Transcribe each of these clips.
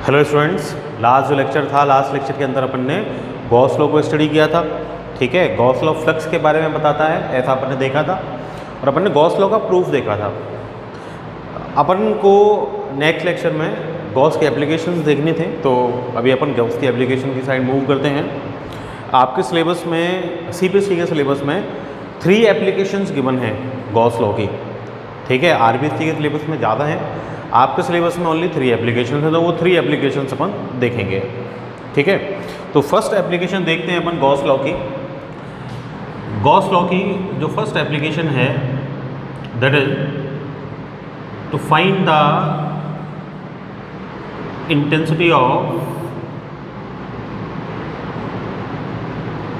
Hello students, last जो lecture था, last lecture के अंदर अपन ने गॉस लॉ को स्टडी किया था। ठीक है, गॉस लॉ फ्लक्स के बारे में बताता है, ऐसा अपन ने देखा था और अपन ने गॉस लॉ का प्रूफ देखा था। अपन को नेक्स्ट लेक्चर में गॉस के एप्लीकेशंस देखने थे, तो अभी अपन गॉस की एप्लीकेशन की साइड मूव करते हैं। आपके सिलेबस में, सीबीएसई के सिलेबस में 3 एप्लीकेशंस गिवन हैं गॉस लॉ की। ठीक है, आरबीएसई के सिलेबस में ज़्यादा है, आपके सिलेबस में ओनली 3 एप्लीकेशन है, तो वो 3 एप्लीकेशंस अपन देखेंगे। ठीक है, तो फर्स्ट एप्लीकेशन देखते हैं अपन गॉस लॉ की। गॉस लॉ की जो फर्स्ट एप्लीकेशन है, that is to find the intensity of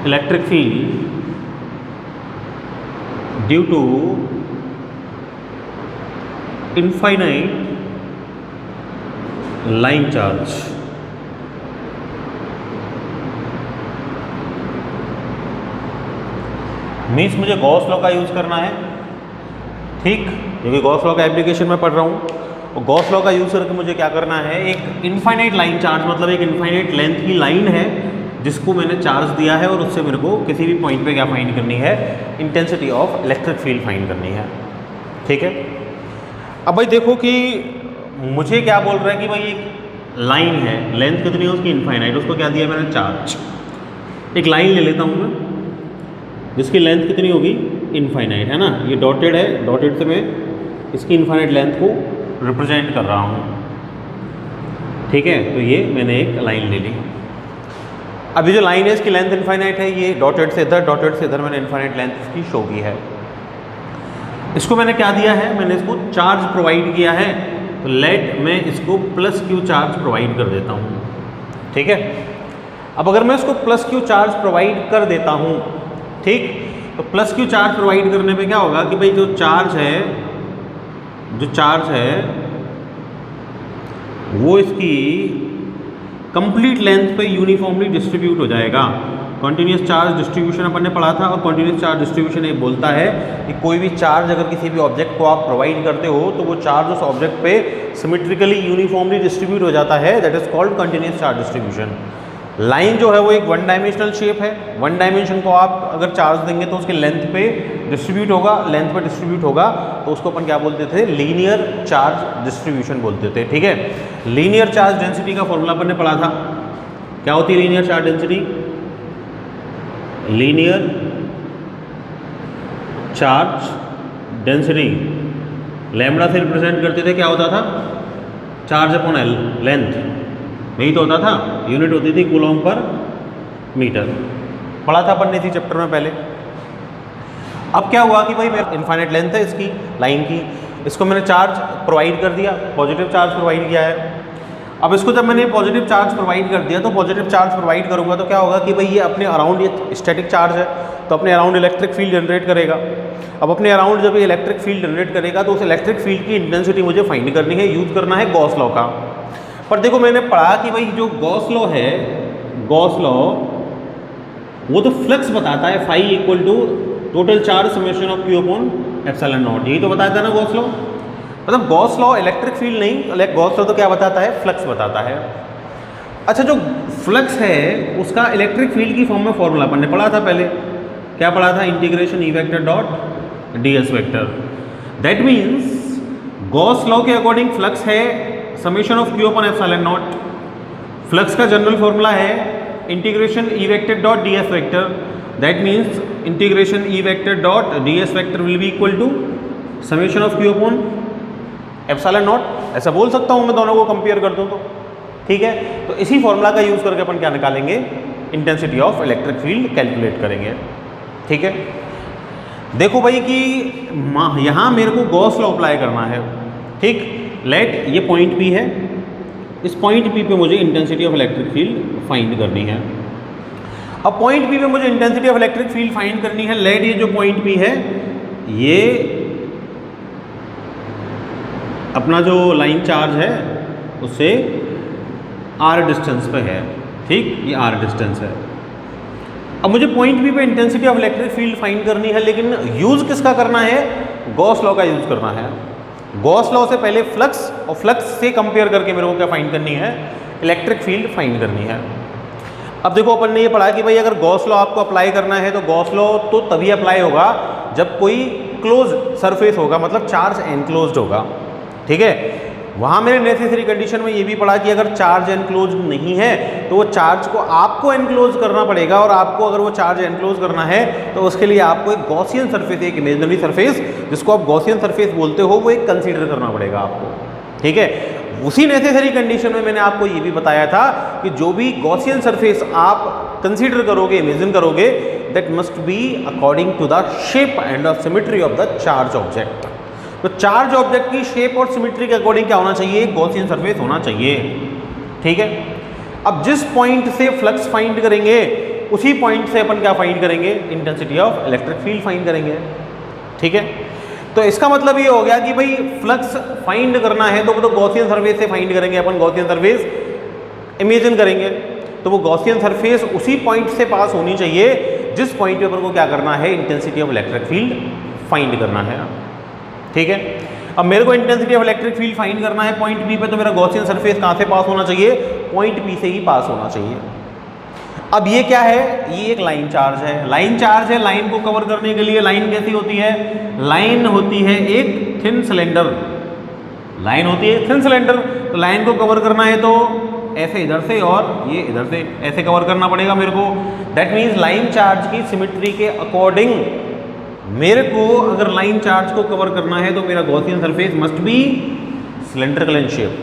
electric field due to infinite line charge. Means मुझे गॉस लॉ का यूज़ करना है। ठीक, क्योंकि गॉस लॉ का एप्लीकेशन में पढ़ रहा हूँ, और गॉस लॉ का यूज़ करके मुझे क्या करना है, एक इनफाइनाइट लाइन चार्ज, मतलब एक इनफाइनाइट लेंथ की लाइन है जिसको मैंने चार्ज दिया है, और उससे मेरे को किसी भी पॉइंट पे क्या फाइंड करनी है, intensity of electric field find करनी है। ठीक है, अब भाई देखो कि मुझे क्या बोल रहा है कि भाई एक लाइन है, लेंथ कितनी है उसकी, इनफाइनाइट, उसको क्या दिया मैंने, चार्ज। एक लाइन ले लेता हूँ मैं जिसकी लेंथ कितनी होगी, इनफाइनाइट, है ना। ये डॉटेड है, डॉटेड से मैं इसकी इनफाइनाइट लेंथ को रिप्रेजेंट कर रहा हूँ। ठीक है, तो ये मैंने एक लाइन ले ली। अभी जो लाइन है इसकी लेंथ इनफाइनाइट है, ये डॉटेड से इधर, डॉटेड से इधर मैंने इनफाइनाइट लेंथ इसकी शो की है। इसको मैंने क्या दिया है, मैंने इसको चार्ज प्रोवाइड किया है, तो लेट मैं इसको प्लस क्यू चार्ज प्रोवाइड कर देता हूँ। ठीक है, अब अगर मैं इसको प्लस क्यू चार्ज प्रोवाइड कर देता हूँ, ठीक, तो प्लस क्यू चार्ज प्रोवाइड करने पे क्या होगा कि भाई जो चार्ज है वो इसकी कंप्लीट लेंथ पे यूनिफॉर्मली डिस्ट्रीब्यूट हो जाएगा। कॉन्टिन्यूस चार्ज डिस्ट्रीब्यूशन अपन ने पढ़ा था, और कॉन्टिन्यूस चार्ज डिस्ट्रीब्यूशन ये बोलता है कि कोई भी चार्ज अगर किसी भी ऑब्जेक्ट को आप प्रोवाइड करते हो, तो वो चार्ज उस ऑब्जेक्ट पे सिमेट्रिकली यूनिफॉर्मली डिस्ट्रीब्यूट हो जाता है। That is called continuous charge distribution. Line जो है वो एक 1 डायमेंशनल शेप है। 1 डायमेंशन को आप अगर चार्ज देंगे तो उसके लेंथ पे डिस्ट्रीब्यूट होगा, लेंथ पे डिस्ट्रीब्यूट होगा, तो उसको अपन क्या बोलते थे, लीनियर चार्ज डिस्ट्रीब्यूशन बोलते थे। ठीक है, लीनियर चार्ज डेंसिटी का फॉर्मूला अपन ने पढ़ा था। क्या होती है linear charge density? Linear charge density lambda से रिप्रेजेंट करते थे, क्या होता था, चार्ज अपॉन एल, लेंथ, यही तो होता था। यूनिट होती थी कूलॉम पर मीटर, पढ़ा था अपन ने इसी चैप्टर में पहले। अब क्या हुआ कि भाई मेरा इनफाइनाइट लेंथ है इसकी लाइन की, इसको मैंने चार्ज प्रोवाइड कर दिया, पॉजिटिव चार्ज प्रोवाइड किया है। अब इसको जब मैंने पॉजिटिव चार्ज प्रोवाइड कर दिया, तो पॉजिटिव चार्ज प्रोवाइड करूंगा तो क्या होगा कि भाई ये अपने अराउंड, ये स्टैटिक चार्ज है तो अपने अराउंड इलेक्ट्रिक फील्ड जनरेट करेगा। अब अपने अराउंड जब ये इलेक्ट्रिक फील्ड जनरेट करेगा, तो उस इलेक्ट्रिक फील्ड की इंटेंसिटी मुझे फाइंड करनी है, यूज करना है गॉस लॉ का। पर देखो मैंने पढ़ा कि भाई जो गॉस लॉ है, गॉस लॉ वो तो फ्लक्स बताता है, phi equal to total charge summation of Q upon epsilon naught, यही तो बताता है ना गॉस लॉ। मतलब गॉस लॉ इलेक्ट्रिक फील्ड नहीं, गॉस लॉ तो क्या बताता है, फ्लक्स बताता है। अच्छा, जो फ्लक्स है उसका इलेक्ट्रिक फील्ड की फॉर्म में फॉर्मूला अपन ने पढ़ा था पहले, क्या पढ़ा था, integration E vector dot D S vector. That means Gauss law के अकॉर्डिंग फ्लक्स है summation of Q upon epsilon not. Flux का जनरल फॉर्मूला है integration E vector dot D S vector. That means integration E vector dot D S vector will be equal to summation of Q upon epsilon not. ऐसा बोल सकता हूँ मैं, दोनों को compare कर दूँ तो। ठीक है, तो इसी फॉर्मूला का यूज़ करके अपन क्या निकालेंगे, intensity of electric field calculate करेंगे। ठीक है, देखो भाई कि यहाँ मेरे को गॉस लॉ अप्लाई करना है। ठीक, लेट ये पॉइंट P है, इस पॉइंट P पे मुझे intensity of electric field find करनी है। अब पॉइंट P पे मुझे intensity of electric field find करनी है। लेट ये जो पॉइंट P है, ये अपना जो लाइन चार्ज है उससे r डिस्टेंस पे है। ठीक, ये r डिस्टेंस है। अब मुझे पॉइंट P पे intensity of electric field find करनी है, लेकिन यूज़ किसका करना है, गॉस लॉ का यूज़ करना है। गॉस लॉ से पहले फ्लक्स, और फ्लक्स से कंपेयर करके मेरे को क्या फाइंड करनी है, इलेक्ट्रिक फील्ड फाइंड करनी है। अब देखो अपन ने ये पढ़ा कि भाई अगर गॉस लॉ आपको अप्लाई करना है तो गॉस लॉ तो तभी अप्लाई होगा जब कोई क्लोज सरफेस होगा, मतलब चार्ज एनक्लोज्ड होगा, ठीक है। वहाँ मैंने नेसेसरी कंडीशन में ये भी पढ़ा कि अगर चार्ज एनक्लोज नहीं है तो वो चार्ज को आपको एनक्लोज करना पड़ेगा, और आपको अगर वो चार्ज एनक्लोज करना है तो उसके लिए आपको एक गॉसियन सरफेस, एक इमेजिनरी सरफेस जिसको आप गॉसियन सरफेस बोलते हो, वो एक कंसीडर करना पड़ेगा आपको, ठीक है। उसी नेसेसरी कंडीशन में मैंने आपको ये भी बताया था कि जो भी गॉसियन सरफेस आप कंसीडर करोगे, इमेजिन करोगे, that must be according to the shape and the symmetry of the charge object. तो चार्ज ऑब्जेक्ट की शेप और सिमेट्री के अकॉर्डिंग क्या होना चाहिए, गॉसियन सरफेस होना चाहिए, ठीक है। अब जिस पॉइंट से फ्लक्स फाइंड करेंगे उसी पॉइंट से अपन क्या फाइंड करेंगे, intensity of electric field find करेंगे, ठीक है। तो इसका मतलब ये हो गया कि भाई फ्लक्स फाइंड करना है तो वो तो गॉसियन सरफेस से फाइंड करेंगे अपन, गॉसियन सरफेस इमेजिन करेंगे, तो वो गॉसियन सरफेस उसी पॉइंट से पास होनी चाहिए जिस पॉइंट पे अपन को क्या करना है, intensity of electric field find करना है, ठीक है। अब मेरे को intensity of electric field find करना है पॉइंट पी पे, तो मेरा गॉसियन सरफेस कहाँ से पास होना चाहिए, पॉइंट पी से ही पास होना चाहिए। अब ये क्या है, ये एक लाइन चार्ज है, लाइन चार्ज है। लाइन को कवर करने के लिए लाइन कैसी होती है, लाइन होती है एक थिन सिलेंडर, लाइन होती है थिन सिलेंडर। तो लाइन को कवर करना है तो ऐसे इधर से और ये इधर से ऐसे कवर करना पड़ेगा मेरे को। दैट मीन्स लाइन चार्ज की सिमेट्री के अकॉर्डिंग मेरे को अगर लाइन चार्ज को कवर करना है तो मेरा Gaussian surface must be cylindrical in shape,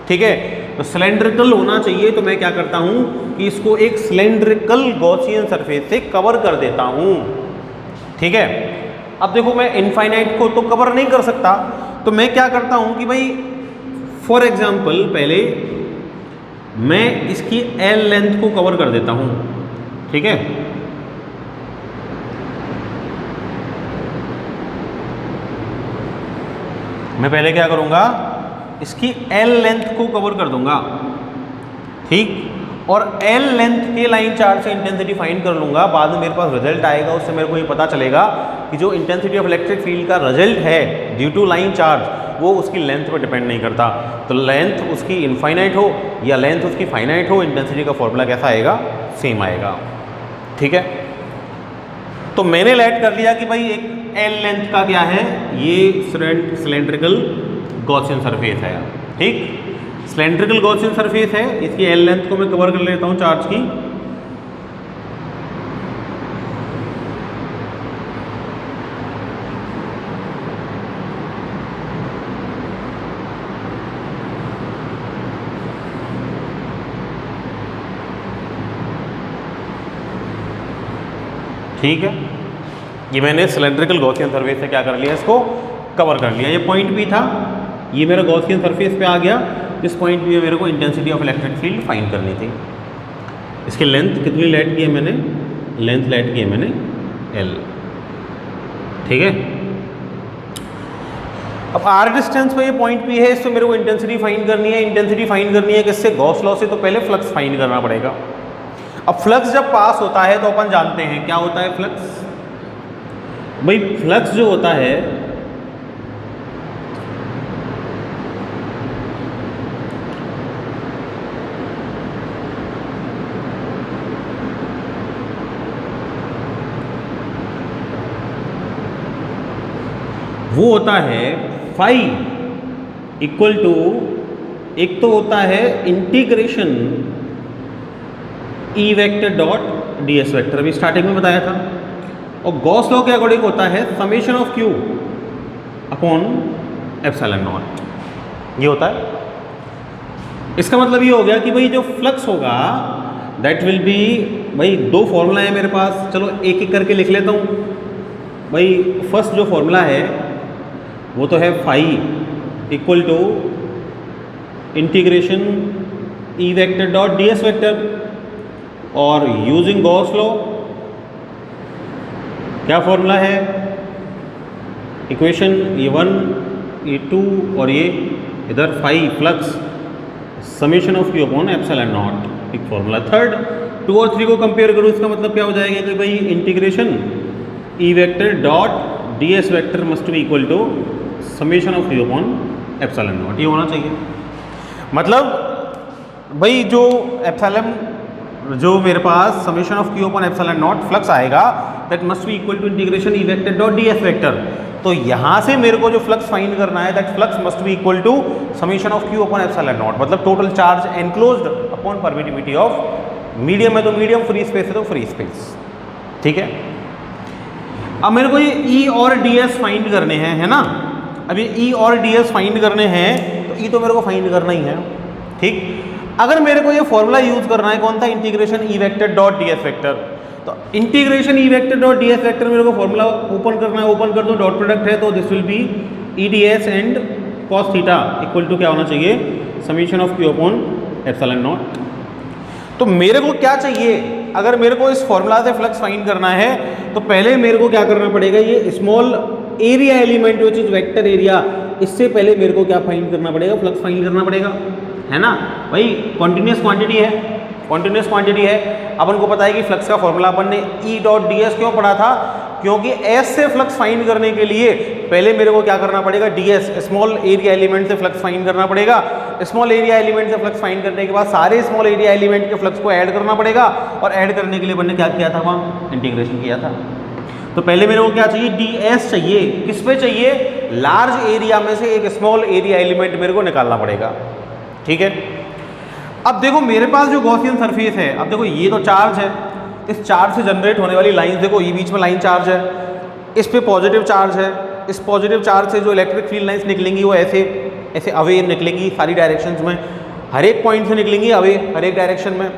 ठीक है। तो सिलेंड्रिकल होना चाहिए, तो मैं क्या करता हूं कि इसको एक सिलेंड्रिकल गॉसियन सरफेस से कवर कर देता हूं, ठीक है। अब देखो मैं इनफाइनाइट को तो कवर नहीं कर सकता, तो मैं क्या करता हूं कि भाई फॉर एग्जांपल पहले मैं इसकी एल लेंथ को कवर कर देता हूं, ठीक है। मैं पहले क्या करूंगा, इसकी एल लेंथ को कवर कर दूंगा, ठीक। और एल लेंथ के लाइन चार्ज से इंटेंसिटी फाइंड कर लूंगा। बाद में मेरे पास रिजल्ट आएगा, उससे मेरे को ये पता चलेगा कि जो इंटेंसिटी ऑफ इलेक्ट्रिक फील्ड का रिजल्ट है ड्यू टू लाइन चार्ज, वो उसकी लेंथ पर डिपेंड नहीं करता। तो लेंथ उसकी इनफाइनाइट हो या लेंथ उसकी फाइनाइट हो, इंटेंसिटी का फॉर्मूला कैसा आएगा, सेम आएगा, ठीक है। तो मैंने लेट कर लिया कि भाई एक एल लेंथ का क्या है, ये सिलेंड्रिकल गॉसियन सरफेस है, ठीक। सिलेंड्रिकल गॉसियन सरफेस है, इसकी एल लेंथ को मैं कवर कर लेता हूं चार्ज की। ठीक है, ये मैंने सिलेंड्रिकल गॉसियन सरफेस से क्या कर लिया, इसको कवर कर लिया। ये पॉइंट भी था, ये मेरा गॉसियन सरफेस पे आ गया। इस पॉइंट पे मेरे को intensity of electric field find करनी थी। इसकी लेंथ कितनी लेट की है मैंने, लेंथ लेट की है मैंने एल, ठीक है। अब आर डिस्टेंस पे ये पॉइंट पी है, इससे मेरे को इंटेंसिटी फाइंड करनी है। इंटेंसिटी फाइंड करनी है किससे, गॉस लॉ से। तो पहले फ्लक्स फाइंड करना पड़ेगा। अब फ्लक्स जब पास होता है तो अपन जानते हैं क्या होता है फ्लक्स। भाई फ्लक्स जो होता है वो होता है फाई इक्वल टू, एक तो होता है integration E vector dot D S vector, अभी स्टार्टिंग में बताया था। और गॉस लॉ के अकॉर्डिंग होता है summation of Q upon epsilon not, ये होता है। इसका मतलब ये हो गया कि भाई जो फ्लक्स होगा दैट विल बी, भाई दो फॉर्मूला है मेरे पास, चलो एक एक करके लिख लेता हूँ। भाई फर्स्ट जो फॉर्मूला है वो तो है phi equal to integration E vector dot D S vector, और यूजिंग गॉस लॉ क्या फॉर्मूला है, इक्वेशन E1 E2 और ये इधर phi flux summation of Q upon epsilon naught, एक फॉर्मूला। थर्ड 2 और 3 को कंपेयर करूँ, इसका मतलब क्या हो जाएगा कि भाई integration E vector dot D S vector must be equal to summation of Q upon epsilon not, ये होना चाहिए। मतलब भाई जो एप्सिलॉन, जो मेरे पास summation of Q upon epsilon not flux आएगा, that must be equal to integration E vector dot D S vector. तो यहाँ से मेरे को जो फ्लक्स फाइंड करना है, that flux must be equal to summation of Q upon epsilon not, मतलब total charge enclosed upon permittivity of medium है तो मीडियम, फ्री स्पेस है तो फ्री स्पेस। ठीक है, अब मेरे को ये ई और डी एस फाइंड करने हैं, है ना। अब ये ई और डी एस फाइंड करने हैं, तो ई तो मेरे को फाइंड करना ही है। ठीक, अगर मेरे को ये फॉर्मूला यूज करना है, कौन सा, integration E vector dot D S vector, तो integration E vector dot D S vector मेरे को फॉर्मूला ओपन करना है, ओपन कर दो, डॉट प्रोडक्ट है तो this will be E D S and cos theta equal to क्या होना चाहिए, summation of Q upon epsilon naught. तो मेरे को क्या चाहिए, अगर मेरे को इस फॉर्मूला से फ्लक्स फाइंड करना है, तो पहले मेरे को क्या करना पड़ेगा, ये small area element which is vector area, इससे पहले मेरे को क्या फाइंड करना पड़ेगा, फ्लक्स फाइंड करना पड़ेगा, है ना। भाई कॉन्टिन्यूस क्वांटिटी है, कॉन्टिन्यूस क्वांटिटी है, अपन को पता है कि फ्लक्स का फॉर्मूला अपन ने ई डॉट डी एस क्यों पढ़ा था, क्योंकि एस से फ्लक्स फाइंड करने के लिए पहले मेरे को क्या करना पड़ेगा, D S small area element से फ्लक्स फाइंड करना पड़ेगा। स्मॉल एरिया एलिमेंट से फ्लक्स फाइंड करने के बाद सारे स्मॉल एरिया एलिमेंट के फ्लक्स को ऐड करना पड़ेगा, और ऐड करने के लिए अपन ने क्या किया था, वहाँ इंटीग्रेशन किया था। तो पहले मेरे को क्या चाहिए, डी एस चाहिए, किस पे चाहिए, लार्ज एरिया में से एक स्मॉल एरिया एलिमेंट मेरे को निकालना पड़ेगा। ठीक है, अब देखो मेरे पास जो गॉसियन सरफेस है, अब देखो ये तो चार्ज है, इस चार्ज से जनरेट होने वाली लाइन देखो, ये बीच में लाइन चार्ज है, इस पे पॉजिटिव चार्ज है, इस पॉजिटिव चार्ज से जो इलेक्ट्रिक फील्ड लाइंस निकलेंगी वो ऐसे ऐसे अवे निकलेंगी सारी डायरेक्शंस में, हर एक पॉइंट से निकलेंगी अवे हर एक डायरेक्शन में।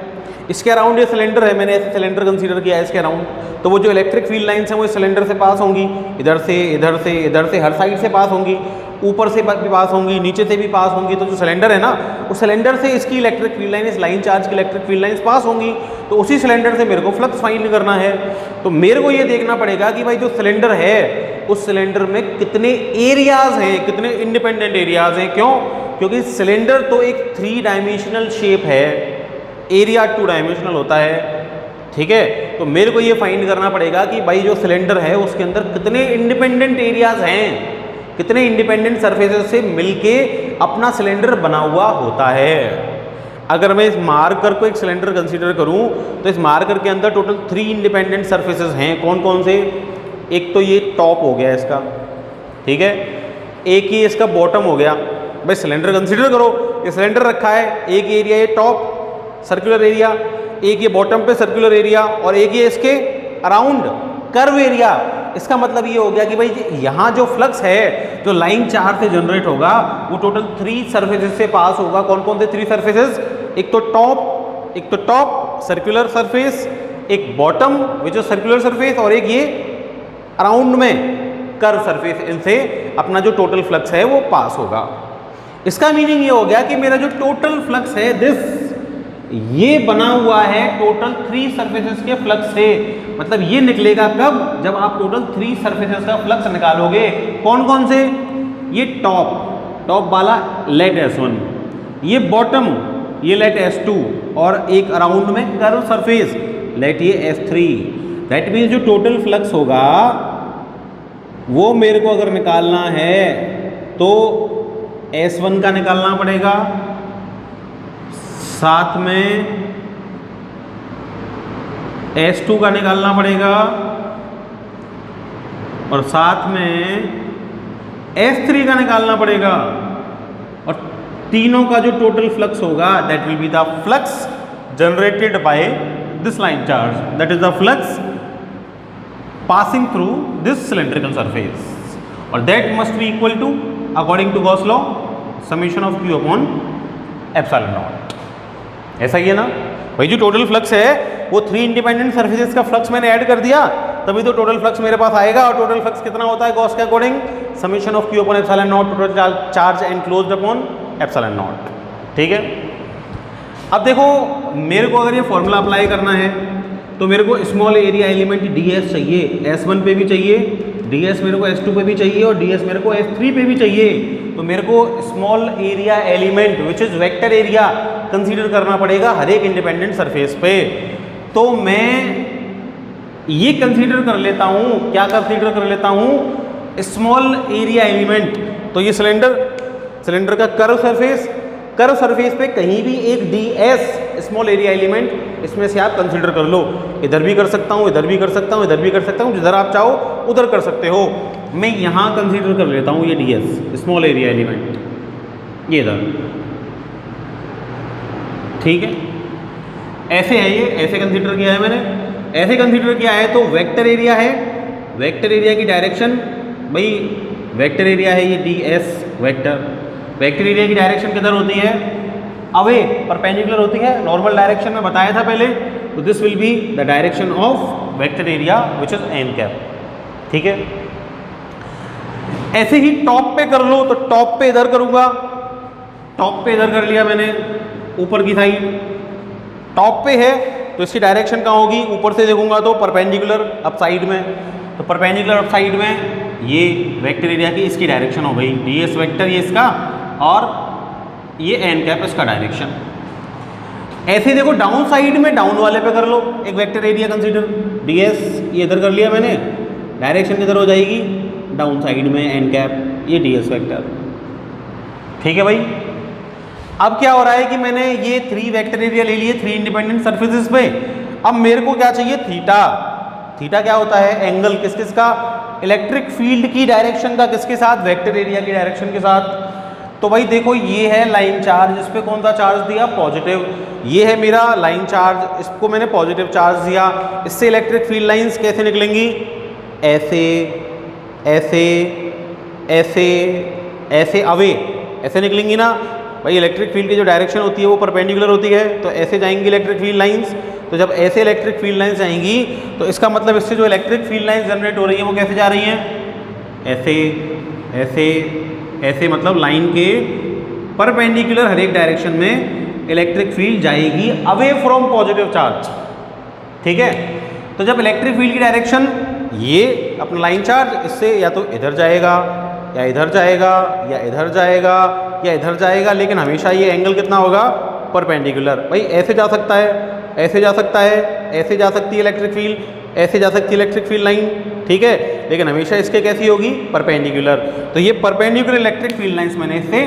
इसके अराउंड ये सिलेंडर है, मैंने ऐसे सिलेंडर कंसीडर किया है इसके अराउंड, तो वो जो इलेक्ट्रिक फील्ड लाइंस हैं वो इस सिलेंडर से पास होंगी, इधर से इधर से इधर से हर साइड से पास होंगी, ऊपर से भी पास होंगी, नीचे से भी पास होंगी। तो जो सिलेंडर है ना, उस सिलेंडर से इसकी इलेक्ट्रिक फील्ड लाइन, इस लाइन चार्ज की इलेक्ट्रिक फील्ड लाइंस पास होंगी, तो उसी सिलेंडर से मेरे को फ्लक्स फाइंड करना है। तो मेरे को ये देखना पड़ेगा कि भाई जो सिलेंडर है उस सिलेंडर में कितने एरियाज हैं, कितने इंडिपेंडेंट एरियाज हैं। क्यों, क्योंकि सिलेंडर तो एक 3 डायमेंशनल शेप है, एरिया 2 डायमेंशनल होता है। ठीक है, तो मेरे को ये फाइंड करना पड़ेगा कि भाई जो सिलेंडर है उसके अंदर कितने इंडिपेंडेंट एरियाज हैं, कितने इंडिपेंडेंट सरफेसेस से मिलके अपना सिलेंडर बना हुआ होता है। अगर मैं इस मार्कर को एक सिलेंडर कंसीडर करूं, तो इस मार्कर के अंदर टोटल 3 इंडिपेंडेंट सरफेसेस हैं। कौन कौन से, एक तो ये टॉप हो गया इसका, ठीक है, एक ये इसका बॉटम हो गया। भाई सिलेंडर कंसीडर करो, ये सिलेंडर रखा है, एक एरिया ये टॉप सर्कुलर एरिया, एक ये बॉटम पे सर्कुलर एरिया, और एक ये इसके अराउंड कर्व एरिया। इसका मतलब ये हो गया कि भाई यहाँ जो फ्लक्स है जो लाइन चार्ज से जनरेट होगा वो टोटल 3 सरफेसेस से पास होगा। कौन कौन से 3 सरफेसेस, एक तो टॉप सर्कुलर सरफेस, एक bottom which is circular surface, और एक ये अराउंड में कर्व सरफेस। इनसे अपना जो टोटल फ्लक्स है वो पास होगा। इसका मीनिंग ये हो गया कि मेरा जो टोटल फ्लक्स है दिस, ये बना हुआ है टोटल 3 सरफेसेस के फ्लक्स से। मतलब ये निकलेगा कब, जब आप टोटल 3 सरफेसेस का फ्लक्स निकालोगे। कौन कौन से, ये टॉप वाला लेट S1, ये बॉटम ये लेट S2, और एक अराउंड में कर्व सरफेस लेट ये S3। दैट मीन्स जो टोटल फ्लक्स होगा वो मेरे को अगर निकालना है तो S1 का निकालना पड़ेगा, साथ में S2 का निकालना पड़ेगा, और साथ में S3 का निकालना पड़ेगा। और तीनों का जो टोटल फ्लक्स होगा that will be the flux generated by this line charge, that is the flux passing through this cylindrical surface, और that must be equal to according to Gauss law summation of Q upon epsilon not. ऐसा ही है ना भाई, जो total flux है वो 3 independent surfaces का फ्लक्स मैंने ऐड कर दिया, तभी तो टोटल फ्लक्स मेरे पास आएगा। और टोटल फ्लक्स कितना होता है गॉस के according, summation of Q upon epsilon not, total charge enclosed upon epsilon naught. ठीक है, अब देखो मेरे को अगर ये फॉर्मूला अप्लाई करना है तो मेरे को स्मॉल एरिया एलिमेंट ds चाहिए, S1 पे भी चाहिए, ds मेरे को S2 पे भी चाहिए, और ds मेरे को S3 पे भी चाहिए। तो मेरे को small area element which is vector area consider करना पड़ेगा हर एक इंडिपेंडेंट सरफेस पे। तो मैं ये कंसीडर कर लेता हूँ, क्या कंसीडर कर लेता हूँ, स्मॉल एरिया एलिमेंट, तो ये सिलेंडर का कर्व सरफेस पे कहीं भी एक ds स्मॉल एरिया एलिमेंट इसमें से आप कंसीडर कर लो। इधर भी कर सकता हूँ, इधर भी कर सकता हूँ, इधर भी कर सकता हूँ, जिधर आप चाहो उधर कर सकते हो। मैं यहाँ कंसीडर कर लेता हूँ ये ds स्मॉल एरिया एलिमेंट, ये इधर, ठीक है। ऐसे है ये, ऐसे कंसीडर किया है मैंने, ऐसे कंसीडर किया है तो वेक्टर एरिया है, वेक्टर एरिया की डायरेक्शन, भाई वेक्टर एरिया है ये ds वेक्टर एरिया की डायरेक्शन किधर होती है, अवे परपेंडिकुलर होती है, नॉर्मल डायरेक्शन में बताया था पहले। तो this will be the direction of vector area which is n cap, ठीक है। ऐसे ही टॉप पे कर लो, तो टॉप पे इधर करूंगा, टॉप पे इधर कर लिया मैंने, ऊपर की साइड टॉप पे है तो इसकी डायरेक्शन कहाँ होगी, ऊपर से देखूंगा तो परपेंडिकुलर अप साइड में, तो परपेंडिकुलर अप साइड में ये वेक्टर एरिया की इसकी डायरेक्शन हो गई, ds वेक्टर ये इसका और ये n कैप इसका डायरेक्शन। ऐसे देखो डाउन साइड में, डाउन वाले पे कर लो एक वेक्टर एरिया कंसीडर, ds ये इधर कर लिया मैंने, डायरेक्शन किधर हो जाएगी, डाउन साइड में n कैप, ये ds वेक्टर, ठीक है भाई। अब क्या हो रहा है कि मैंने ये 3 वेक्टर एरिया ले लिए 3 इंडिपेंडेंट सरफेसेस पे। अब मेरे को क्या चाहिए, थीटा। थीटा क्या होता है, एंगल किस किस का, इलेक्ट्रिक फील्ड की डायरेक्शन का किसके साथ, वेक्टर एरिया की डायरेक्शन के साथ। तो भाई देखो ये है लाइन चार्ज, इस पे कौन सा चार्ज दिया, पॉजिटिव। ये है मेरा लाइन चार्ज, इसको मैंने पॉजिटिव चार्ज दिया। इससे इलेक्ट्रिक फील्ड लाइंस कैसे निकलेंगी, ऐसे ऐसे ऐसे ऐसे अवे ऐसे निकलेंगी ना भाई। इलेक्ट्रिक फील्ड की जो डायरेक्शन होती है वो परपेंडिकुलर होती है, तो ऐसे जाएंगी इलेक्ट्रिक फील्ड लाइंस। तो जब ऐसे इलेक्ट्रिक फील्ड लाइंस जाएंगी तो इसका मतलब इससे जो इलेक्ट्रिक फील्ड लाइंस जनरेट हो रही हैं वो कैसे जा रही हैं, ऐसे ऐसे ऐसे, मतलब लाइन के परपेंडिकुलर हर एक डायरेक्शन में इलेक्ट्रिक फील्ड जाएगी अवे फ्रॉम पॉजिटिव चार्ज, ठीक है। तो जब इलेक्ट्रिक फील्ड की डायरेक्शन ये अपना लाइन चार्ज इससे या तो इधर जाएगा या इधर जाएगा या इधर जाएगा या इधर जाएगा, लेकिन हमेशा ये एंगल कितना होगा, परपेंडिकुलर। भाई ऐसे जा सकता है, ऐसे जा सकता है, ऐसे जा सकती है इलेक्ट्रिक फील्ड, ऐसे जा सकती है इलेक्ट्रिक फील्ड लाइन, ठीक है, लेकिन हमेशा इसके कैसी होगी, परपेंडिकुलर। तो ये परपेंडिकुलर इलेक्ट्रिक फील्ड लाइंस मैंने इससे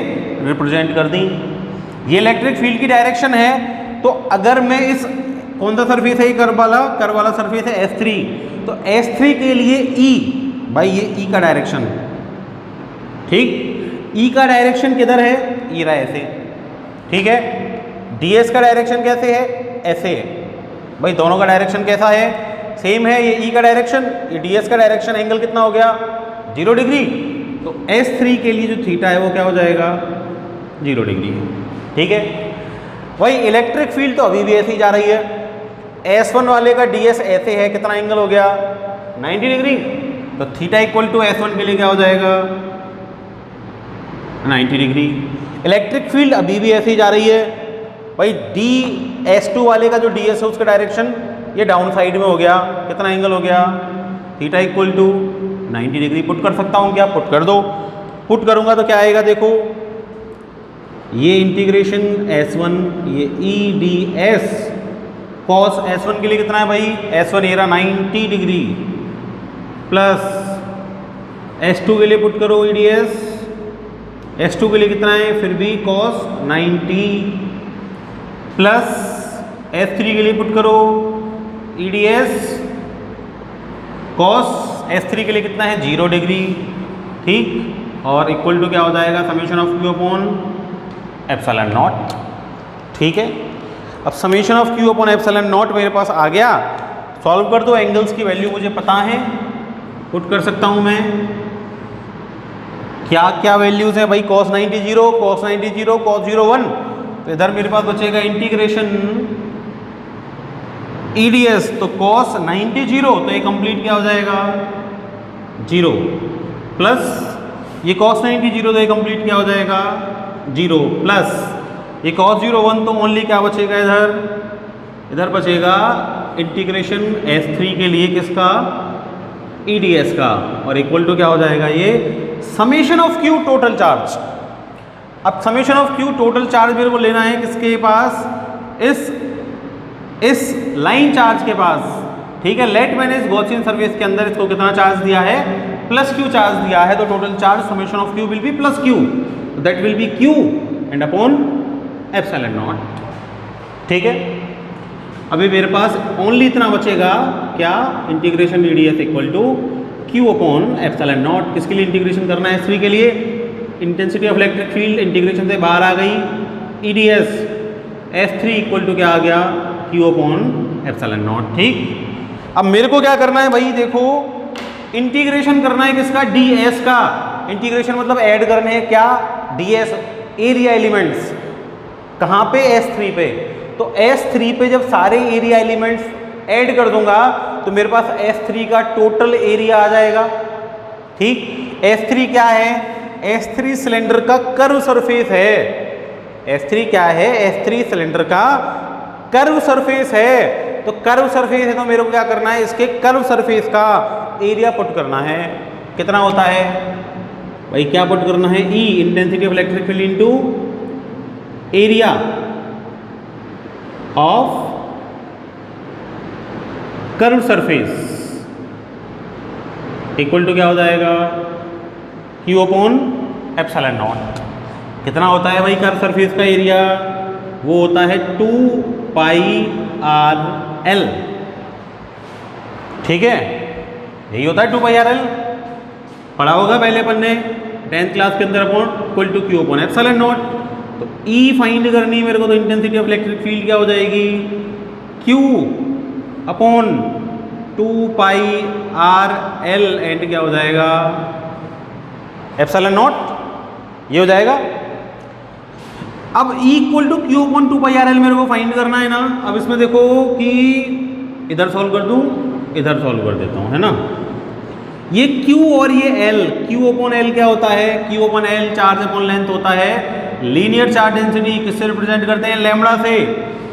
रिप्रेजेंट कर दी। ये इलेक्ट्रिक फील्ड की डायरेक्शन है, तो अगर मैं इस कौन सा सरफेस है, ये कर्व वाला सरफेस है S3, तो S3 के लिए E, भाई ये E का डायरेक्शन, ठीक, E का डायरेक्शन किधर है, ये रहा ऐसे, ठीक है। ds का डायरेक्शन कैसे है, ऐसे है। भाई दोनों का डायरेक्शन कैसा है, सेम है। ये E का डायरेक्शन, ये ds का डायरेक्शन, एंगल कितना हो गया, 0 डिग्री। तो S3 के लिए जो थीटा है वो क्या हो जाएगा, 0 डिग्री, ठीक है। वही इलेक्ट्रिक फील्ड तो अभी भी ऐसे ही जा रही है। S1 वाले का ds ऐसे है, कितना एंगल हो गया, 90 डिग्री। तो थीटा इक्वल टू S1 के लिए क्या हो जाएगा, 90 डिग्री। इलेक्ट्रिक फील्ड अभी भी ऐसे ही जा रही है। भाई S2 वाले का जो ds है उसका डायरेक्शन ये डाउन साइड में हो गया, कितना एंगल हो गया, theta equal to 90 degree. Put कर सकता हूँ क्या, पुट कर दो। पुट करूँगा तो क्या आएगा, देखो ये इंटीग्रेशन S1, ये E ds cos S1 के लिए कितना है भाई, S1 ये रहा 90 डिग्री, प्लस S2 के लिए पुट करो E ds, S2 के लिए कितना है फिर भी cos 90, प्लस S3 के लिए पुट करो E ds cos S3 के लिए कितना है 0 डिग्री, ठीक, और इक्वल टू क्या हो जाएगा, summation of Q upon epsilon naught, ठीक है। अब summation of Q upon epsilon not मेरे पास आ गया। सॉल्व कर दो, एंगल्स की वैल्यू मुझे पता है, पुट कर सकता हूँ मैं। क्या क्या वैल्यूज है भाई, cos 90 0, cos 90 0, cos 0 1। तो इधर मेरे पास बचेगा इंटीग्रेशन E ds, तो cos 90 0, तो ये कंप्लीट क्या हो जाएगा 0, प्लस ये cos 90 0, तो ये कंप्लीट क्या हो जाएगा 0, प्लस ये cos 0 1, तो ओनली क्या बचेगा इधर बचेगा इंटीग्रेशन S3 के लिए किसका, E ds का, और इक्वल टू क्या हो जाएगा ये summation of Q total charge. अब summation of Q total charge मेरे को लेना है किसके पास, इस लाइन चार्ज के पास, ठीक है। लेट मैंने इस गॉसियन सरफेस के अंदर इसको कितना चार्ज दिया है, प्लस क्यू चार्ज दिया है, तो total charge summation of Q will be plus Q, that will be Q and upon epsilon naught. ठीक है, अभी मेरे पास ओनली इतना बचेगा क्या, integration D D S equal to Q upon epsilon naught. किसके लिए इंटीग्रेशन करना है, S3 के लिए। Intensity of electric field integration से बाहर आ गई, E D S S3 equal to क्या आ गया, क्यू अपॉन एप्सिलॉन नॉट। ठीक, अब मेरे को क्या करना है भाई, देखो इंटीग्रेशन करना है किसका, ds का। इंटीग्रेशन मतलब ऐड करने हैं क्या, ds एरिया एलिमेंट्स, कहाँ पे, S3 पे। तो S3 पे जब सारे एरिया एलिमेंट्स ऐड कर दूंगा तो मेरे पास S3 का टोटल एरिया आ जाएगा। ठीक, S3 क्या है, S3 सिलेंडर का कर्व सरफेस है। S3 क्या है, S3 सिलेंडर का कर्व सरफेस है। तो कर्व सरफेस है तो मेरे को क्या करना है, इसके कर्व सरफेस का एरिया पुट करना है। कितना होता है भाई, क्या पुट करना है, E intensity of electric field into area of curve surface equal to क्या हो जाएगा, क्यू अपॉन एप्सिलॉन नॉट। कितना होता है भाई कर्व सरफेस का एरिया, वो होता है 2 पाई आर एल। ठीक है, यही होता है 2 पाई आर एल, पढ़ा होगा पहले अपन ने 10th क्लास के अंदर, upon equal to Q upon epsilon naught. तो E फाइंड करनी है मेरे को, तो इंटेंसिटी ऑफ इलेक्ट्रिक फील्ड क्या हो जाएगी, Q upon 2 pi R L and क्या हो जाएगा, एप्सिलॉन नॉट, ये हो जाएगा। अब E equal to Q upon 2 pi R L मेरे को फाइंड करना है ना। अब इसमें देखो कि इधर सॉल्व कर दूं, इधर सॉल्व कर देता हूं, है ना। ये Q और ये L, Q अपॉन L क्या होता है, Q upon L charge upon length होता है। लीनियर चार्ज डेंसिटी किससे रिप्रेजेंट करते हैं, लैम्बडा से।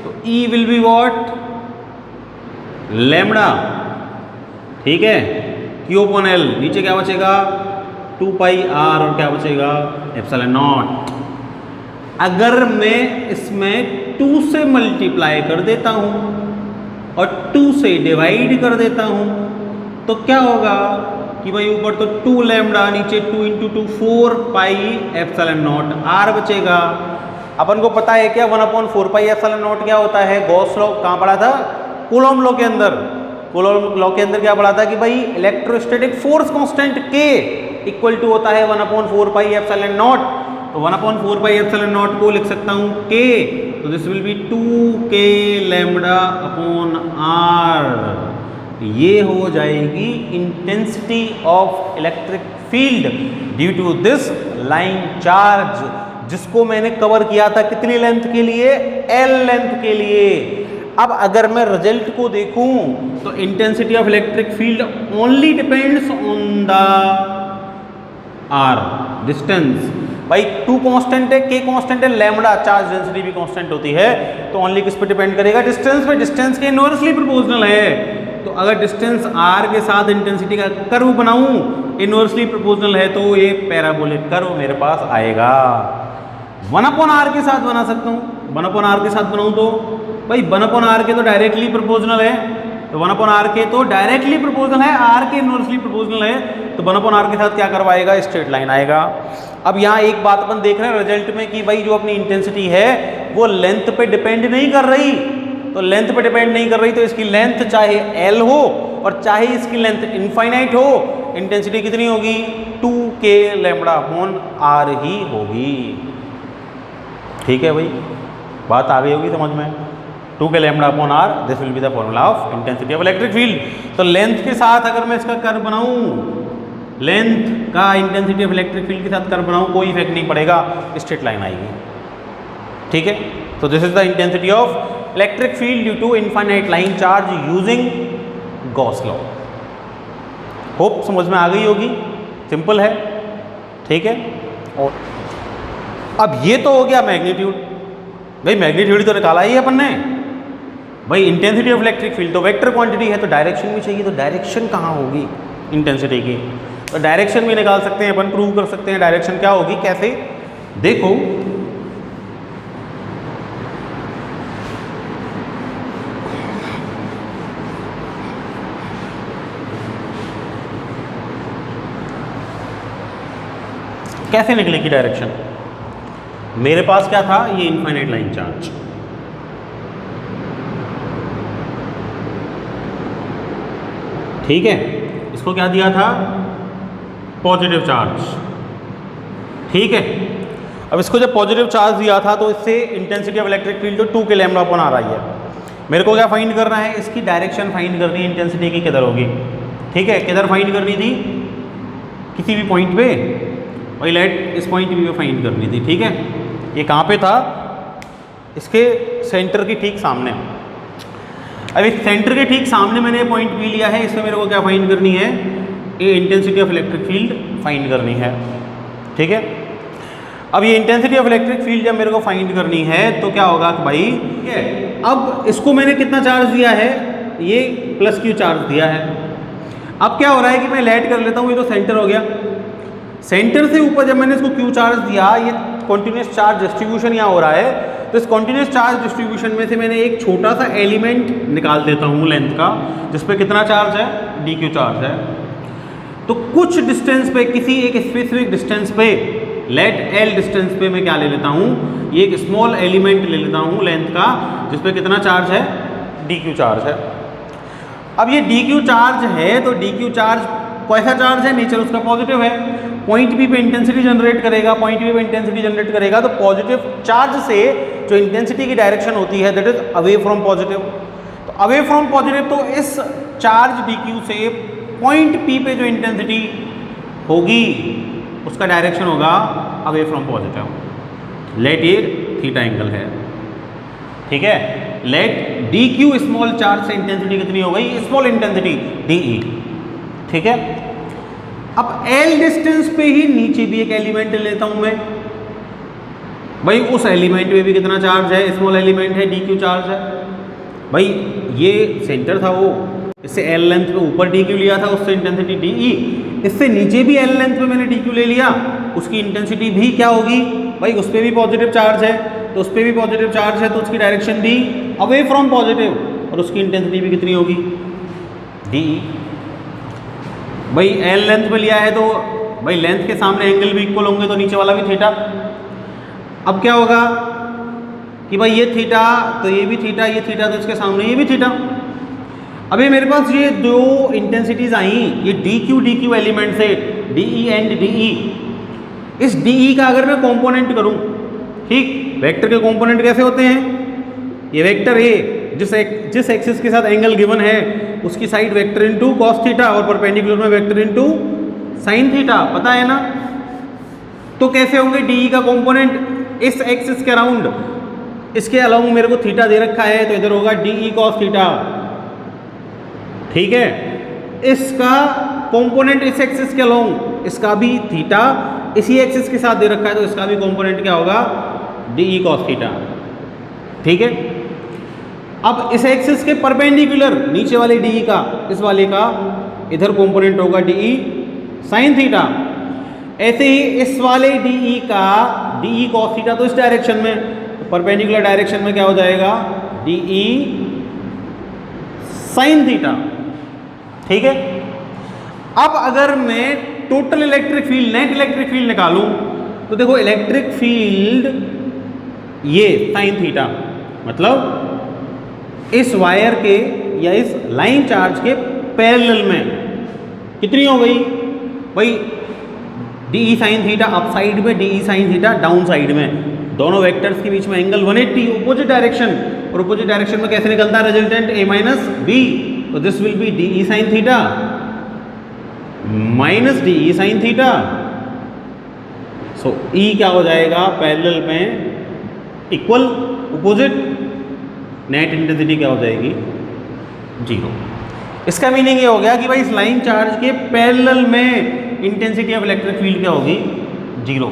तो E will be what, lambda. ठीक है, Q अपॉन L, नीचे क्या बचेगा 2 पाई R और क्या बचेगा एप्सिलॉन नॉट। अगर मैं इसमें 2 से मल्टीप्लाई कर देता हूं और 2 से डिवाइड कर देता हूं तो क्या होगा कि भाई ऊपर तो 2 लैम्बडा, नीचे 2 into 2 4 pi epsilon not R बचेगा। अपन को पता है क्या 1/4 पाई एप्सिलॉन नॉट क्या होता है, गॉस लॉ कहाँ पढ़ा था, कूलॉम लॉ के अंदर। कूलॉम लॉ के अंदर क्या पढ़ा था कि भाई electrostatic force constant K equal to होता है 1/4 पाई एप्सिलॉन नॉट। तो 1/4 पाई एप्सिलॉन नॉट को लिख सकता हूँ K, तो this will be 2K lambda upon R। ये हो जाएगी intensity of electric field due to this line charge, जिसको मैंने कवर किया था कितनी लेंथ के लिए, L लेंथ के लिए। अब अगर मैं रिजल्ट को देखूं तो intensity of electric field only depends on the R distance. भाई 2 कांस्टेंट है, K कांस्टेंट है, लैम्बडा चार्ज डेंसिटी भी कांस्टेंट होती है, तो ओनली किस पे डिपेंड करेगा, डिस्टेंस पे। डिस्टेंस के इनवर्सली प्रोपोर्शनल है। तो अगर डिस्टेंस R के साथ इंटेंसिटी का कर्व बनाऊं, इनवर्सली प्रोपोर्शनल है, तो ये पैराबोलिक कर्व मेरे पास आएगा। 1/R के साथ बना सकता हूँ, 1/R के साथ बनाऊं तो भाई 1/R के तो डायरेक्टली प्रोपोर्शनल है, तो 1/R के तो डायरेक्टली प्रोपोर्शनल है, R के इनवर्सली प्रोपोर्शनल है, तो 1/R के साथ क्या करवाएगा, स्ट्रेट लाइन आएगा। अब यहाँ एक बात अपन देख रहे हैं रिजल्ट में कि भाई जो अपनी इंटेंसिटी है वो लेंथ पे डिपेंड नहीं कर रही। तो लेंथ पे डिपेंड नहीं कर रही, तो इसकी लेंथ चाहे L हो और चाहे इसकी लेंथ इनफाइनाइट हो, इंटेंसिटी कितनी होगी, 2K लैम्बडा अपॉन R ही होगी। ठीक है भाई, बात आ गई होगी समझ में। 2K lambda upon R, this will be the formula of intensity of electric field. तो लेंथ के साथ अगर मैं इसका कर्व बनाऊं, लेंथ का इंटेंसिटी ऑफ इलेक्ट्रिक फील्ड के साथ कर्व बनाऊं, कोई इफेक्ट नहीं पड़ेगा, स्ट्रेट लाइन आएगी। ठीक है, तो this is the intensity of electric field due to infinite line charge using Gauss law. Hope समझ में आ गई होगी, सिंपल है। ठीक है, और अब ये तो हो गया मैग्नीट्यूड। भाई मैग्नीट्यूड तो निकाला ही अपन ने। भाई इंटेंसिटी ऑफ इलेक्ट्रिक फील्ड तो वेक्टर क्वांटिटी है, तो डायरेक्शन भी चाहिए, तो डायरेक्शन कहाँ होगी इंटेंसिटी की, तो डायरेक्शन भी निकाल सकते हैं अपन, प्रूव कर सकते हैं डायरेक्शन क्या होगी, कैसे, देखो कैसे निकलेगी डायरेक्शन? मेरे पास क्या था, ये इनफाइनाइट लाइन चार्ज, ठीक है, इसको क्या दिया था, पॉजिटिव चार्ज, ठीक है। अब इसको जब पॉजिटिव चार्ज दिया था तो इससे इंटेंसिटी ऑफ इलेक्ट्रिक फील्ड जो 2 के लैम्डा अपॉन आ रही है, मेरे को क्या फाइंड करना है, इसकी डायरेक्शन फाइंड करनी है, इंटेंसिटी की किधर होगी, ठीक है, किधर फाइंड करनी थी, किसी भी पॉइंट पे, वही लाइट इस पॉइंट पे फाइंड करनी थी, ठीक है। ये कहाँ पे था, इसके सेंटर के ठीक सामने। अब इस सेंटर के ठीक सामने मैंने पॉइंट पी लिया है, इसमें मेरे को क्या फाइंड करनी है, ये intensity of electric field find करनी है, ठीक है। अब ये इंटेंसिटी ऑफ इलेक्ट्रिक फील्ड जब मेरे को फाइंड करनी है तो क्या होगा कि भाई, ठीक है, अब इसको मैंने कितना चार्ज दिया है, ये प्लस क्यू चार्ज दिया है। अब क्या हो रहा है कि मैं लेट कर लेता हूँ, ये तो सेंटर हो गया, सेंटर से ऊपर जब मैंने इसको क्यू चार्ज दिया, ये कॉन्टिन्यूस चार्ज डिस्ट्रीब्यूशन यहाँ हो रहा है, तो इस कॉन्टिन्यूस चार्ज डिस्ट्रीब्यूशन में से मैंने एक छोटा सा एलिमेंट निकाल देता हूँ लेंथ का, जिस पे कितना चार्ज है, डी क्यू चार्ज है। तो कुछ डिस्टेंस पे, किसी एक स्पेसिफिक डिस्टेंस पे, लेट एल डिस्टेंस पे मैं क्या ले लेता हूँ, ये एक स्मॉल एलिमेंट ले लेता हूँ लेंथ का, जिस पे कितना चार्ज है, डी क्यू चार्ज है। अब ये डी क्यू चार्ज है, तो डी क्यू चार्ज कैसा चार्ज है, नेचर उसका पॉजिटिव है, पॉइंट बी पे इंटेंसिटी जनरेट करेगा, पॉइंट बी पे इंटेंसिटी जनरेट करेगा, तो पॉजिटिव चार्ज से जो इंटेंसिटी की डायरेक्शन होती है that is away from positive. तो अवे फ्रॉम पॉजिटिव, तो इस चार्ज डी क्यू से पॉइंट पी पे जो इंटेंसिटी होगी उसका डायरेक्शन होगा अवे फ्रॉम पॉजिटिव। लेट ये थीटा एंगल है, ठीक है, let D Q small charge से इंटेंसिटी कितनी हो गई, स्मॉल इंटेंसिटी डी ई, ठीक है। अब एल डिस्टेंस पे ही नीचे भी एक एलिमेंट लेता हूं मैं, भाई उस एलिमेंट में भी कितना चार्ज है, स्मॉल एलिमेंट है, डी क्यू चार्ज है। भाई ये सेंटर था, वो इससे एल लेंथ पे ऊपर डी क्यू लिया था, उससे इंटेंसिटी डी ई, इससे नीचे भी एल लेंथ पे मैंने डी क्यू ले लिया, उसकी इंटेंसिटी भी क्या होगी, भाई उस पर भी पॉजिटिव चार्ज है, तो उस पर भी पॉजिटिव चार्ज है, तो उसकी डायरेक्शन भी अवे फ्रॉम पॉजिटिव, और उसकी इंटेंसिटी भी कितनी होगी, डी ई। भाई एल लेंथ पे लिया है तो भाई लेंथ के सामने एंगल भी इक्वल होंगे, तो नीचे वाला भी थीटा। अब क्या होगा कि भाई ये थीटा तो ये भी थीटा, ये थीटा तो इसके सामने ये भी थीटा। अभी मेरे पास ये दो इंटेंसिटीज आई, ये डी क्यू एलिमेंट से, D E and D E. इस डी ई का अगर मैं कंपोनेंट करूं, ठीक, वेक्टर के कंपोनेंट कैसे होते हैं, ये वेक्टर ए जिस एक्सिस के साथ एंगल गिवन है उसकी side vector into cos theta, और परपेंडिकुलर में वेक्टर इनटू साइन थीटा, पता है ना। तो कैसे होंगे डी ई का कंपोनेंट इस एक्सिस के अराउंड, इसके अलाउंग मेरे को थीटा दे रखा है, तो इधर होगा डी ई कॉस थीटा, ठीक है। इसका कंपोनेंट इस एक्सिस के अलोंग, इसका भी थीटा इसी एक्सिस के साथ दे रखा है, तो इसका भी कंपोनेंट क्या होगा, डी ई कॉस थीटा, ठीक है। अब इस एक्सिस के परपेंडिकुलर नीचे वाले डी ई का, इस वाले का इधर कंपोनेंट होगा डी ई साइन थीटा। ऐसे ही इस वाले डी ई का डी ई कॉस थीटा, तो इस डायरेक्शन में, परपेंडिकुलर डायरेक्शन में क्या हो जाएगा, डी ई साइन थीटा, ठीक है। अब अगर मैं total electric field, net electric field निकालूं, तो देखो इलेक्ट्रिक फील्ड ये साइन थीटा, मतलब इस वायर के या इस लाइन चार्ज के पैरेलल में कितनी हो गई, भाई d E sine theta up side में, d E sine theta down side में, दोनों वेक्टर्स के बीच में एंगल 180, अपोजिट डायरेक्शन, और अपोजिट डायरेक्शन में कैसे निकलता है रिजल्टेंट, ए माइनस बी, तो this will be d E sine theta minus d E sine theta. So E क्या हो जाएगा, पैरेलल में इक्वल, अपोजिट, नेट इंटेंसिटी क्या हो जाएगी, 0। इसका मीनिंग ये हो गया कि भाई इस लाइन चार्ज के पैरेलल में इंटेंसिटी ऑफ इलेक्ट्रिक फील्ड क्या होगी, 0,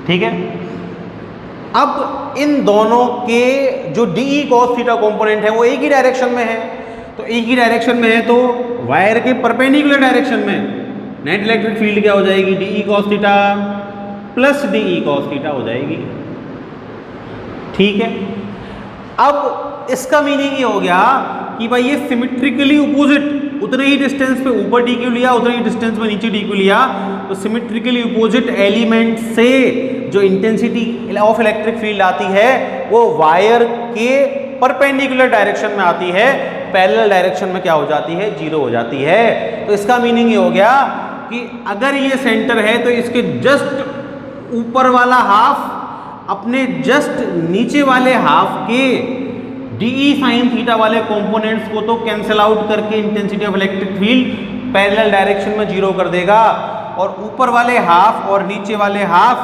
ठीक है। अब इन दोनों के जो D E cos theta component है वो एक ही डायरेक्शन में है, तो एक ही डायरेक्शन में है, तो वायर के परपेंडिकुलर डायरेक्शन में नेट इलेक्ट्रिक फील्ड क्या हो जाएगी, D E cos theta plus D E cos theta हो जाएगी, ठीक है। अब इसका मीनिंग ये हो गया कि भाई ये सिमेट्रिकली अपोजिट उतने ही डिस्टेंस पे ऊपर डी क्यू लिया, उतने ही डिस्टेंस पे नीचे डी क्यू लिया, तो सिमेट्रिकली अपोजिट एलिमेंट से जो इंटेंसिटी ऑफ इलेक्ट्रिक फील्ड आती है वो वायर के परपेंडिकुलर डायरेक्शन में आती है, पैरेलल डायरेक्शन में क्या हो जाती है, जीरो हो जाती है। तो इसका मीनिंग ये हो गया कि अगर ये सेंटर है तो इसके जस्ट ऊपर वाला हाफ अपने जस्ट नीचे वाले हाफ के डीई साइन थीटा वाले कंपोनेंट्स को तो कैंसिल आउट करके intensity of electric field parallel direction में जीरो कर देगा, और ऊपर वाले हाफ और नीचे वाले हाफ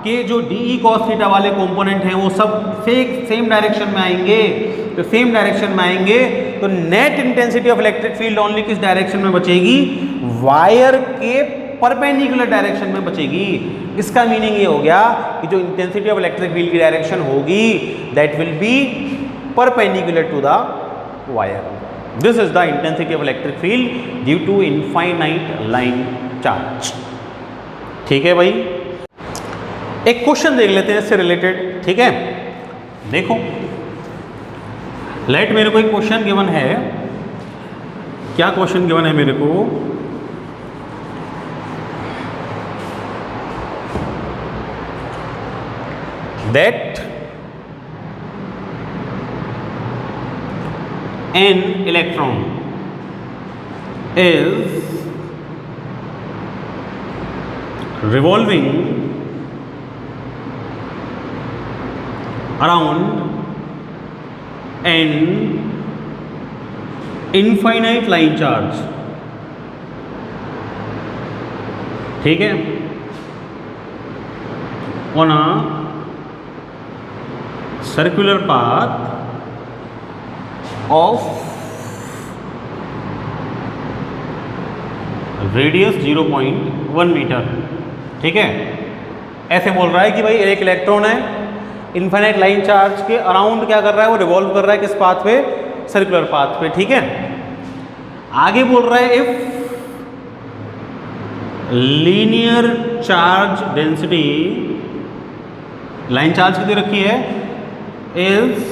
के जो डीई कॉस थीटा वाले कंपोनेंट हैं वो सब सेम डायरेक्शन में आएंगे। तो सेम डायरेक्शन में आएंगे तो net intensity of electric field only किस डायरेक्शन में बचेगी, वायर के परपेंडिकुलर डायरेक्शन में बचेगी। इसका मीनिंग ये हो गया कि जो इंटेंसिटी ऑफ इलेक्ट्रिक फील्ड की डायरेक्शन होगी that will be perpendicular to the wire. This is the intensity of electric field due to infinite line charge. ठीक है भाई, एक क्वेश्चन देख लेते हैं इससे रिलेटेड। ठीक है, देखो लेट मेरे को एक क्वेश्चन गिवन है। क्या क्वेश्चन गिवन है मेरे को, that an electron is revolving around an infinite line charge। ठीक है, on a circular path of radius 0.1 metre. ठीक है, ऐसे बोल रहा है कि भाई एक इलेक्ट्रॉन है इनफाइनाइट लाइन चार्ज के अराउंड क्या कर रहा है, वो रिवॉल्व कर रहा है किस पाथ पे, सर्कुलर पाथ पे। ठीक है, आगे बोल रहा है if linear charge density, line charge कितनी रखी है, is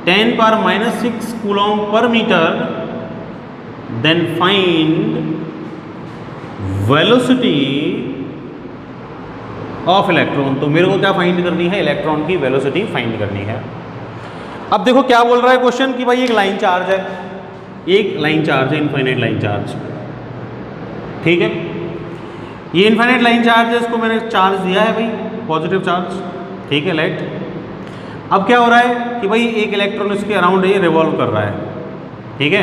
10⁻⁻6 कूलॉम पर metre, then find velocity of electron। तो मेरे को क्या फाइंड करनी है, इलेक्ट्रॉन की वेलोसिटी फाइंड करनी है। अब देखो क्या बोल रहा है क्वेश्चन कि भाई एक लाइन चार्ज है, एक लाइन चार्ज है, इनफाइनाइट लाइन चार्ज। ठीक है, ये इनफाइनाइट लाइन चार्ज है, इसको मैंने चार्ज दिया है भाई, पॉजिटिव चार्ज। ठीक है, लाइट। अब क्या हो रहा है कि भाई एक इलेक्ट्रॉन इसके अराउंड ये रिवॉल्व कर रहा है। ठीक है,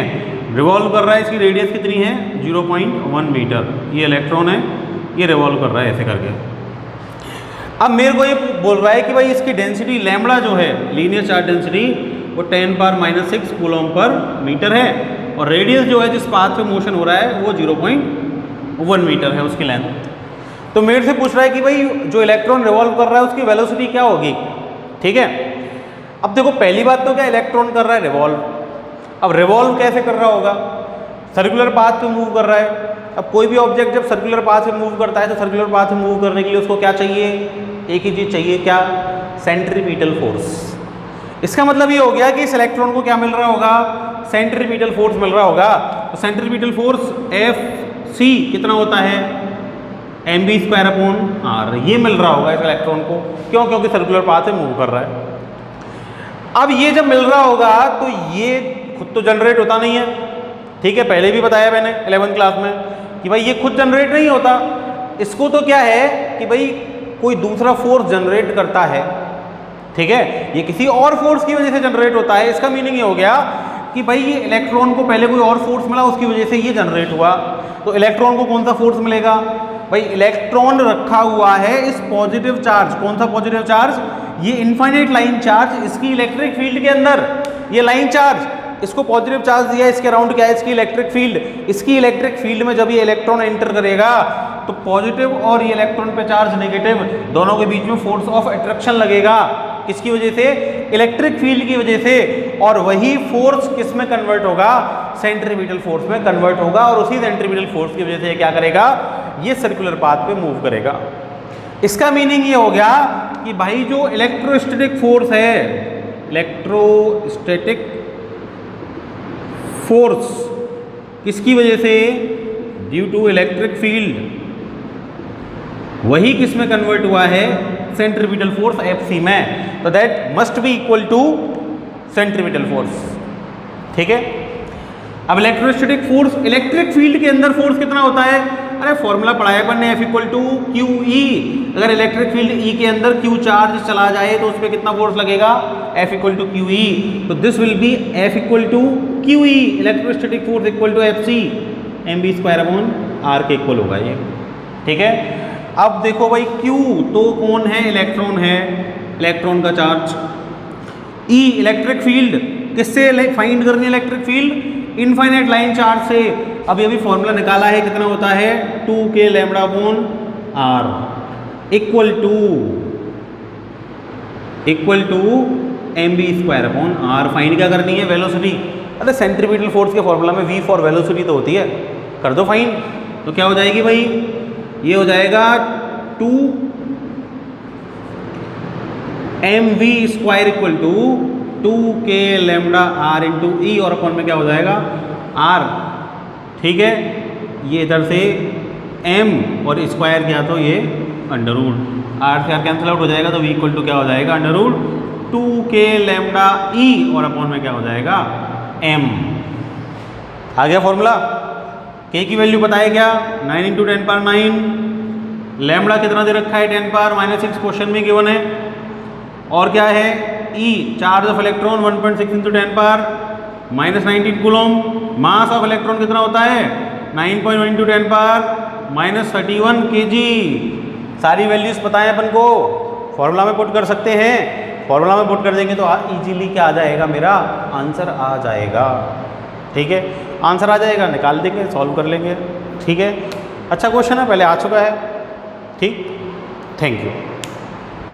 रिवॉल्व कर रहा है, इसकी रेडियस कितनी है, 0.1 मीटर। ये इलेक्ट्रॉन है, ये रिवॉल्व कर रहा है ऐसे करके। अब मेरे को ये बोल रहा है कि भाई इसकी डेंसिटी लैम्बडा जो है, लीनियर चार्ज डेंसिटी, वो 10⁻⁻6 कूलॉम पर मीटर है, और रेडियस जो है जिस पाथ पे मोशन हो रहा है वो 0.1 मीटर है उसकी लेंथ। तो मेरे से पूछ रहा है कि भाई जो इलेक्ट्रॉन रिवॉल्व कर रहा है उसकी वेलोसिटी क्या होगी। ठीक है, अब देखो पहली बात तो क्या, इलेक्ट्रॉन कर रहा है रिवॉल्व। अब रिवॉल्व कैसे कर रहा होगा, सर्कुलर पाथ पे मूव कर रहा है। अब कोई भी ऑब्जेक्ट जब सर्कुलर पाथ पे मूव करता है तो सर्कुलर पाथ पे मूव करने के लिए उसको क्या चाहिए, एक ही चीज़ चाहिए, क्या, सेंट्रीपिटल फोर्स। इसका मतलब ये हो गया कि इस इलेक्ट्रॉन को क्या मिल रहा होगा, सेंट्रीपिटल फोर्स मिल रहा होगा। तो सेंट्रीपिटल फोर्स Fc कितना होता है, mv²/r, ये मिल रहा होगा इस इलेक्ट्रॉन को। क्यों, क्योंकि सर्कुलर पाथ से मूव कर रहा है। अब ये जब मिल रहा होगा तो ये खुद तो जनरेट होता नहीं है। ठीक है, पहले भी बताया मैंने 11th क्लास में कि भाई ये खुद जनरेट नहीं होता, इसको तो क्या है कि भाई कोई दूसरा फोर्स जनरेट करता है। ठीक है, ये किसी और फोर्स की वजह से जनरेट होता है। इसका मीनिंग ये हो गया कि भाई ये इलेक्ट्रॉन को पहले कोई और फोर्स मिला, उसकी वजह से ये जनरेट हुआ। तो इलेक्ट्रॉन को कौन सा फोर्स मिलेगा, भाई इलेक्ट्रॉन रखा हुआ है इस पॉजिटिव चार्ज, कौन सा पॉजिटिव चार्ज, ये इनफाइनाइट लाइन चार्ज, इसकी इलेक्ट्रिक फील्ड के अंदर ये लाइन चार्ज, इसको पॉजिटिव चार्ज दिया, इसके अराउंड क्या है, इसकी इलेक्ट्रिक फील्ड। इसकी इलेक्ट्रिक फील्ड में जब ये इलेक्ट्रॉन एंटर करेगा तो पॉजिटिव और ये इलेक्ट्रॉन पे चार्ज नेगेटिव, दोनों के बीच में फोर्स ऑफ अट्रैक्शन लगेगा। किसकी वजह से, इलेक्ट्रिक फील्ड की वजह से। और वही फोर्स किस में कन्वर्ट होगा, सेंट्रीपिटल फोर्स में कन्वर्ट होगा, और उसी सेंट्रीपिटल फोर्स की वजह से क्या करेगा, ये सर्कुलर पाथ पे मूव करेगा। इसका मीनिंग ये हो गया कि भाई जो इलेक्ट्रोस्टैटिक फोर्स है, इलेक्ट्रोस्टैटिक फोर्स किसकी वजह से? Due to electric field. वही किस में कन्वर्ट हुआ है? सेंट्रीपिटल फोर्स Fc में। तो that must be equal to centripetal force. ठीक है। अब इलेक्ट्रोस्टैटिक फोर्स, इलेक्ट्रिक फील्ड के अंदर फोर्स कितना होता है? अरे फॉर्मूला पढ़ाया अपन ने, F equal to Q E. अगर इलेक्ट्रिक फील्ड E के अंदर Q चार्ज चला जाए तो उस पर कितना फोर्स लगेगा? F equal to Q E. तो this will be F equal to Q E, electrostatic force equal to Fc, mv²/r के इक्वल होगा ये। ठीक है। अब देखो भाई Q तो कौन है? इलेक्ट्रॉन है, इलेक्ट्रॉन का चार्ज। E इलेक्ट्रिक फील्ड, किससे फाइंड करनी है electric field? Infinite line charge से। अभी अभी फॉर्मूला निकाला है, कितना होता है? 2k λ/r equal to mv²/r। Find क्या करनी है? वेलोसिटी। अरे सेंट्रीपिटल फोर्स के फॉर्मूला में v फॉर वेलोसिटी तो होती है, कर दो फाइंड। तो क्या हो जाएगी भाई? ये हो जाएगा 2mv² equal to 2k λr into ई, और अपन में क्या हो जाएगा? r। ठीक है। ये इधर से m और स्क्वायर किया तो ये अंडर रूट, r से r कैंसिल आउट हो जाएगा, तो v इक्वल टू क्या हो जाएगा? अंडर रूट 2k λe, और अपन में क्या हो जाएगा? m। आ गया फॉर्मूला। k की वैल्यू पता है क्या? 9 × 10⁻⁹। लैम्बडा कितना दे रखा है? 10⁻⁻6 क्वेश्चन में गिवन है। और क्या है? E charge of electron 1.6 × 10⁻⁻19 coulomb. Mass of electron कितना होता है? 9.1 × 10⁻31 kg। सारी वैल्यूज पता है अपन को, फॉर्मूला में पुट कर सकते हैं। फॉर्मूला में पुट कर देंगे तो इजीली क्या आ जाएगा? मेरा आंसर आ जाएगा। ठीक है। आंसर आ जाएगा, निकाल देंगे, सॉल्व कर लेंगे। ठीक है। अच्छा क्वेश्चन है, पहले आ चुका है। ठीक, थैंक यू।